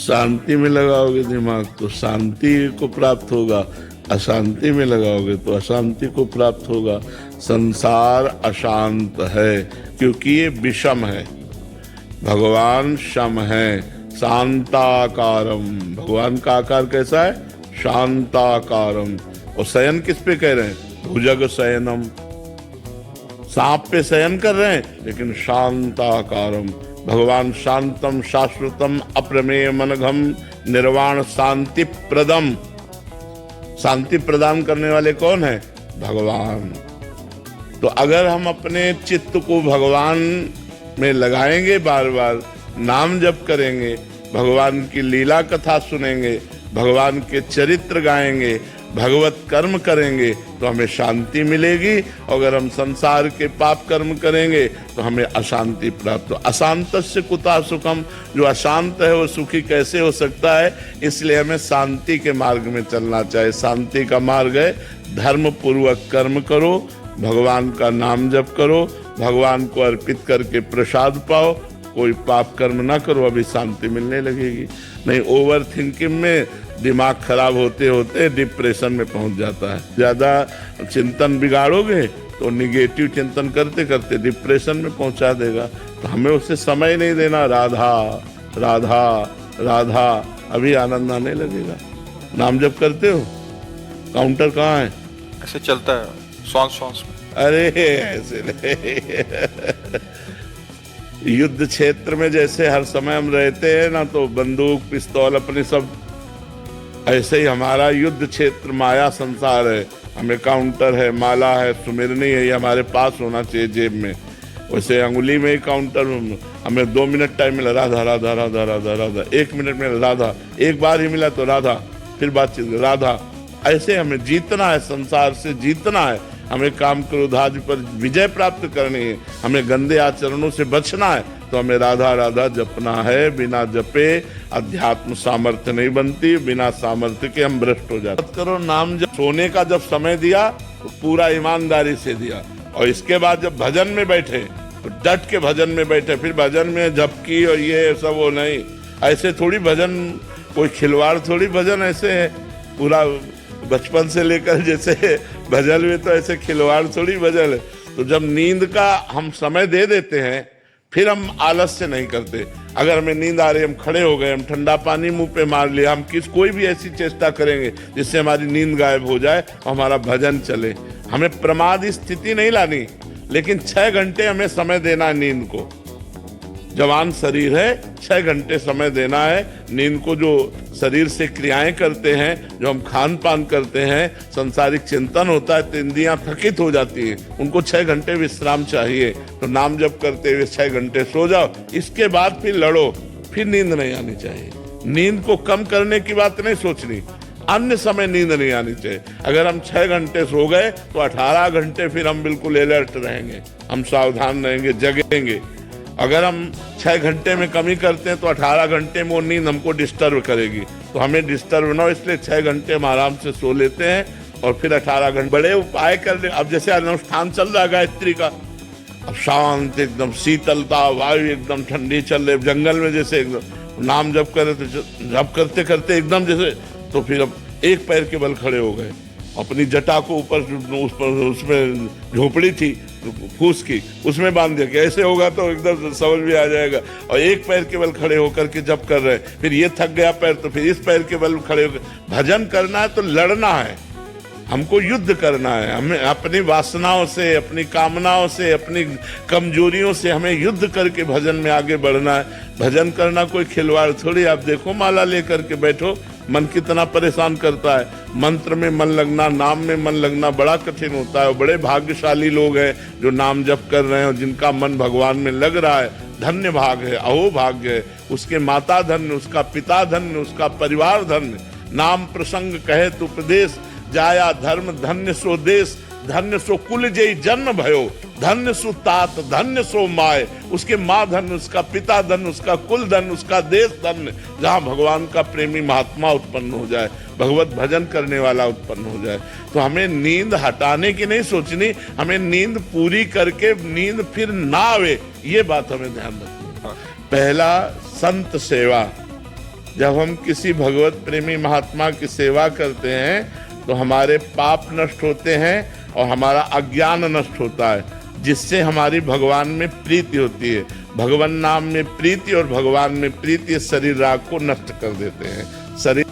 शांति में लगाओगे दिमाग तो शांति को प्राप्त होगा, अशांति में लगाओगे तो अशांति को प्राप्त होगा। संसार अशांत है क्योंकि ये विषम है, भगवान शम है, शांताकारम। भगवान का आकार कैसा है? शांताकारम। और शयन किस पे कह रहे हैं? भुजग शयनम, सांप पे शयन कर रहे हैं, लेकिन शांताकारम। भगवान शांतम शाश्वतम अप्रमेय मनघम निर्वाण शांति प्रदम। शांति प्रदान करने वाले कौन है? भगवान। तो अगर हम अपने चित्त को भगवान में लगाएंगे, बार बार नाम जप करेंगे, भगवान की लीला कथा सुनेंगे, भगवान के चरित्र गाएंगे, भगवत कर्म करेंगे तो हमें शांति मिलेगी। अगर हम संसार के पाप कर्म करेंगे तो हमें अशांति प्राप्त हो। अशांतस्य कुतः सुखम, जो अशांत है वो सुखी कैसे हो सकता है? इसलिए हमें शांति के मार्ग में चलना चाहिए। शांति का मार्ग है धर्म पूर्वक कर्म करो, भगवान का नाम जप करो, भगवान को अर्पित करके प्रसाद पाओ, कोई पाप कर्म ना करो, अभी शांति मिलने लगेगी। नहीं, ओवर थिंकिंग में दिमाग खराब होते होते डिप्रेशन में पहुंच जाता है। ज्यादा चिंतन बिगाड़ोगे तो निगेटिव चिंतन करते करते डिप्रेशन में पहुंचा देगा। तो हमें उससे समय नहीं देना। राधा राधा राधा, अभी आनंद आने लगेगा। नाम जप करते हो? काउंटर कहाँ है? ऐसे चलता है सॉन्ग्स में। अरे ऐसे नहीं। युद्ध क्षेत्र में जैसे हर समय हम रहते हैं ना, तो बंदूक पिस्तौल अपने सब, ऐसे ही हमारा युद्ध क्षेत्र माया संसार है। हमें काउंटर है, माला है, सुमिरनी है, ये हमारे पास होना चाहिए जेब में। वैसे अंगुली में ही काउंटर। हमें 2 मिनट टाइम मिला, राधा राधा राधा राधा राधा। 1 मिनट में राधा, एक बार ही मिला तो राधा, फिर बातचीत राधा। ऐसे हमें जीतना है, संसार से जीतना है। हमें काम क्रोध आदि पर विजय प्राप्त करनी है, हमें गंदे आचरणों से बचना है, तो हमें राधा राधा जपना है। बिना जपे अध्यात्म सामर्थ्य नहीं बनती, बिना सामर्थ्य के हम भ्रष्ट हो जाते। करो नाम जब सोने का जब समय दिया तो पूरा ईमानदारी से दिया, और इसके बाद जब भजन में बैठे तो डट के भजन में बैठे। फिर भजन में झपकी और ये सब वो नहीं, ऐसे थोड़ी भजन, कोई खिलवाड़ थोड़ी भजन ऐसे है। पूरा बचपन से लेकर जैसे भजन में तो ऐसे खिलवाड़ थोड़ी भजन है। तो जब नींद का हम समय दे देते हैं, फिर हम आलस्य नहीं करते। अगर हमें नींद आ रही, हम खड़े हो गए, हम ठंडा पानी मुंह पे मार लिया, हम कोई भी ऐसी चेष्टा करेंगे जिससे हमारी नींद गायब हो जाए और हमारा भजन चले। हमें प्रमाद स्थिति नहीं लानी, लेकिन 6 घंटे हमें समय देना है नींद को। जवान शरीर है, 6 घंटे समय देना है नींद को। जो शरीर से क्रियाएं करते हैं, जो हम खान पान करते हैं, संसारिक चिंतन होता है, तो इंद्रियां थकित हो जाती हैं, उनको 6 घंटे विश्राम चाहिए। तो नाम जप करते हुए 6 घंटे सो जाओ, इसके बाद फिर लड़ो, फिर नींद नहीं आनी चाहिए। नींद को कम करने की बात नहीं सोचनी, अन्य समय नींद नहीं आनी चाहिए। अगर हम 6 घंटे सो गए तो 18 घंटे फिर हम बिल्कुल अलर्ट रहेंगे, हम सावधान रहेंगे, जगेंगे। अगर हम 6 घंटे में कमी करते हैं तो 18 घंटे में वो नींद हमको डिस्टर्ब करेगी। तो हमें डिस्टर्ब ना हो, इसलिए 6 घंटे हम आराम से सो लेते हैं और फिर 18 घंटे बड़े उपाय कर ले। अब जैसे अनुष्ठान चल रहा है गायत्री का, अब शांत एकदम शीतलता, वायु एकदम ठंडी चल रही, जंगल में जैसे एकदम नाम जप करे तो जप करते करते एकदम जैसे, तो फिर अब एक पैर के बल खड़े हो गए, अपनी जटा को ऊपर उसमें झोपड़ी थी फूस की, उसमें बांध दिया। ऐसे होगा तो एकदम समझ में आ जाएगा। और एक पैर के बल खड़े होकर के जप कर रहे, फिर ये थक गया पैर तो फिर इस पैर के बल खड़े होकर भजन करना है। तो लड़ना है, हमको युद्ध करना है। हमें अपनी वासनाओं से, अपनी कामनाओं से, अपनी कमजोरियों से हमें युद्ध करके भजन में आगे बढ़ना है। भजन करना कोई खिलवाड़ थोड़ी। आप देखो, माला लेकर के बैठो, मन कितना परेशान करता है। मंत्र में मन लगना, नाम में मन लगना बड़ा कठिन होता है। बड़े भाग्यशाली लोग हैं जो नाम जप कर रहे हैं और जिनका मन भगवान में लग रहा है। धन्य भाग है, अहो भाग्य है। उसके माता धन्य, उसका पिता धन्य, उसका परिवार धन्य। नाम प्रसंग कहे तो उपदेश, जाया धर्म धन्य सो देश, धन्य सो कुल जय जन्म भयो, धन्य सो तात, धन्य सो माय। उसके माँ धन्य, उसका पिता धन्य, उसका कुल धन्य, उसका देश धन्य, जहाँ भगवान का प्रेमी महात्मा उत्पन्न हो जाए, भगवत भजन करने वाला उत्पन्न हो जाए। तो हमें नींद हटाने की नहीं सोचनी, हमें नींद पूरी करके नींद फिर ना आवे, ये बात हमें ध्यान रखनी। पहला संत सेवा, जब हम किसी भगवत प्रेमी महात्मा की सेवा करते हैं तो हमारे पाप नष्ट होते हैं और हमारा अज्ञान नष्ट होता है, जिससे हमारी भगवान में प्रीति होती है। भगवान नाम में प्रीति और भगवान में प्रीति शरीर राग को नष्ट कर देते हैं। शरीर